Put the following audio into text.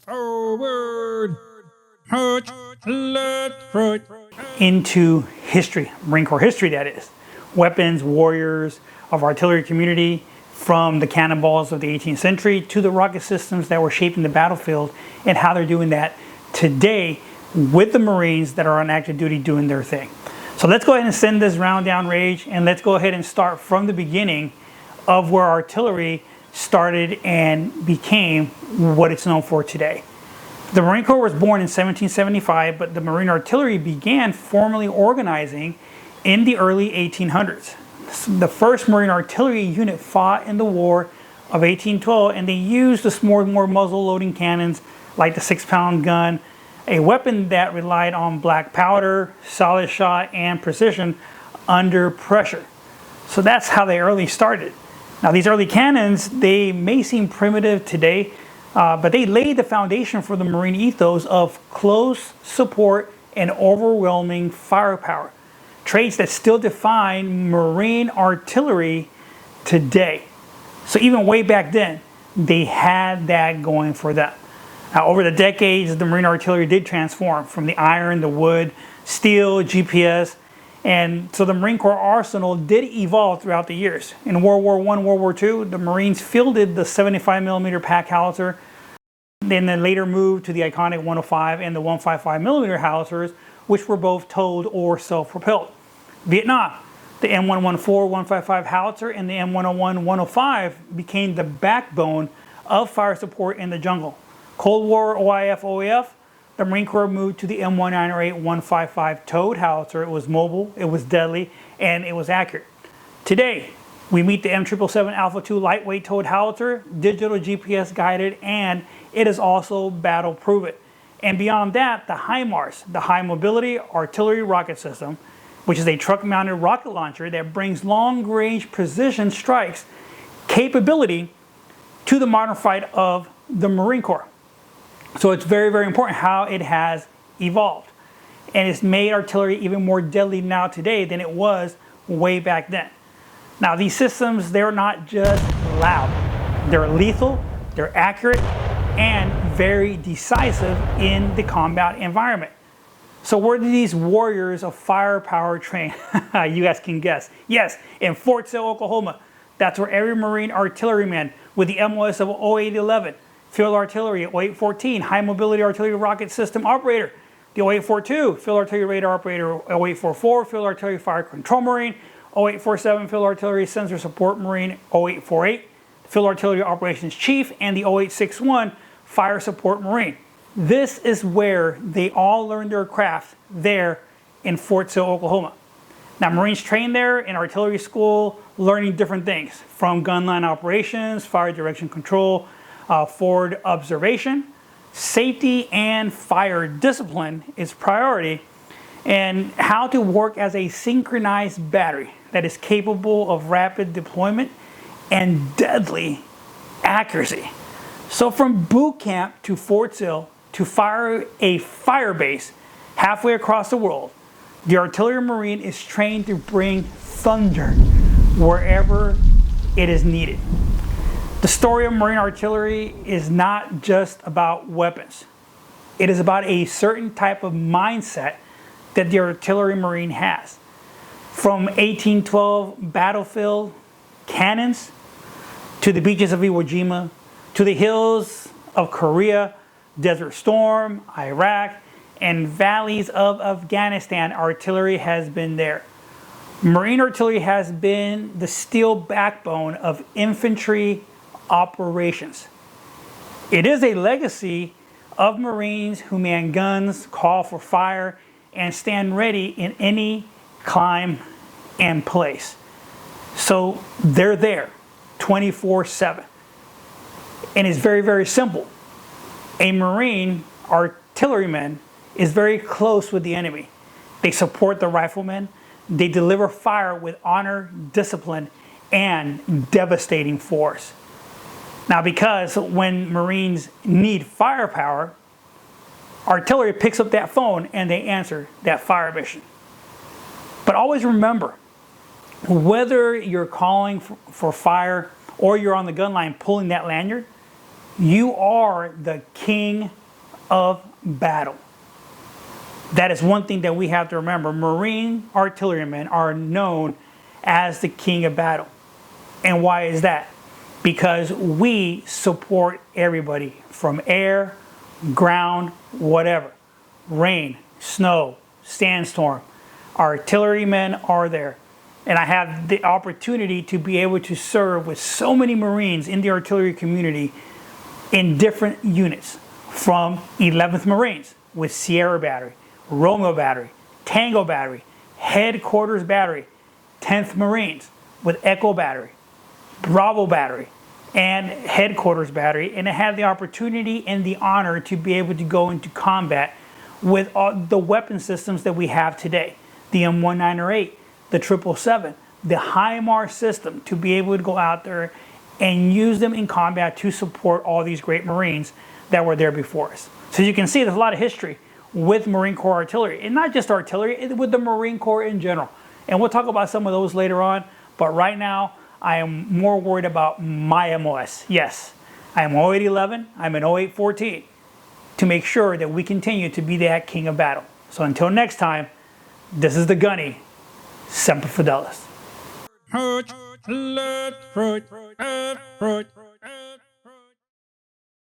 Forward, march, left, right. Into history, Marine Corps history that is. Weapons, warriors of artillery community, from the cannonballs of the 18th century to the rocket systems that were shaping the battlefield, and how they're doing that today with the Marines that are on active duty doing their thing. So let's go ahead and send this round down range, and let's go ahead and start from the beginning of where artillery started and became what it's known for today. The Marine Corps was born in 1775, but the Marine Artillery began formally organizing in the early 1800s. The first Marine Artillery unit fought in the War of 1812, and they used the Smoothbore muzzle-loading cannons like the 6-pound gun, a weapon that relied on black powder, solid shot, and precision under pressure. So that's how they early started. Now these early cannons, they may seem primitive today, but they laid the foundation for the Marine ethos of close support and overwhelming firepower, traits that still define Marine artillery today. So even way back then, they had that going for them. Now over the decades, the Marine artillery did transform from the iron, the wood, steel, GPS, and so the Marine Corps arsenal did evolve throughout the years. In World War I, World War II, the Marines fielded the 75mm pack howitzer. Then they later moved to the iconic 105 and the 155mm howitzers, which were both towed or self-propelled. Vietnam, the M114 155 howitzer and the M101 105 became the backbone of fire support in the jungle. Cold War OIF OAF, the Marine Corps moved to the M198 155 towed howitzer. It was mobile, it was deadly, and it was accurate. Today, we meet the M777 Alpha II lightweight towed howitzer, digital GPS guided, and it is also battle proven. And beyond that, the HIMARS, the High Mobility Artillery Rocket System, which is a truck mounted rocket launcher that brings long range precision strikes capability to the modern fight of the Marine Corps. So it's very, very important how it has evolved. And it's made artillery even more deadly now today than it was way back then. Now these systems, they're not just loud. They're lethal, they're accurate, and very decisive in the combat environment. So where do these warriors of firepower train? You guys can guess. Yes, in Fort Sill, Oklahoma. That's where every Marine artilleryman with the MOS of 0811, Field Artillery at 0814, High Mobility Artillery Rocket System Operator, the 0842, Field Artillery Radar Operator, 0844, Field Artillery Fire Control Marine, 0847, Field Artillery Sensor Support Marine, 0848, Field Artillery Operations Chief, and the 0861, Fire Support Marine. This is where they all learned their craft there in Fort Sill, Oklahoma. Now Marines train there in artillery school, learning different things from gunline operations, fire direction control, forward observation, safety, and fire discipline is priority, and how to work as a synchronized battery that is capable of rapid deployment and deadly accuracy. So from boot camp to Fort Sill to fire a fire base halfway across the world, the artillery marine is trained to bring thunder wherever it is needed. The story of Marine artillery is not just about weapons. It is about a certain type of mindset that the artillery marine has. From 1812 battlefield cannons to the beaches of Iwo Jima, to the hills of Korea, Desert Storm, Iraq, and valleys of Afghanistan, artillery has been there. Marine artillery has been the steel backbone of infantry operations. It is a legacy of Marines who man guns, call for fire, and stand ready in any climb and place. So they're there 24/7. And it's very, very simple. A Marine artilleryman is very close with the enemy. They support the riflemen. They deliver fire with honor, discipline, and devastating force. Now, because when Marines need firepower, artillery picks up that phone and they answer that fire mission. But always remember, whether you're calling for fire or you're on the gun line pulling that lanyard, You are the king of battle. That is one thing that we have to remember. Marine artillerymen are known as the king of battle. And why is that? Because we support everybody from air, ground, whatever. Rain, snow, sandstorm. Our artillerymen are there. And I have the opportunity to be able to serve with so many Marines in the artillery community in different units, from 11th Marines with Sierra Battery, Romeo Battery, Tango Battery, Headquarters Battery, 10th Marines with Echo Battery, Bravo Battery, and Headquarters Battery. And I had the opportunity and the honor to be able to go into combat with all the weapon systems that we have today. The M1908, the 777, the HIMARS system, to be able to go out there and use them in combat to support all these great Marines that were there before us. So you can see there's a lot of history with Marine Corps artillery, and not just artillery, with the Marine Corps in general. And we'll talk about some of those later on, but right now I am more worried about my MOS. Yes, I am 0811, I'm an 0814, to make sure that we continue to be that king of battle. So until next time, this is the Gunny, Semper Fidelis. Hoot, let, fruit,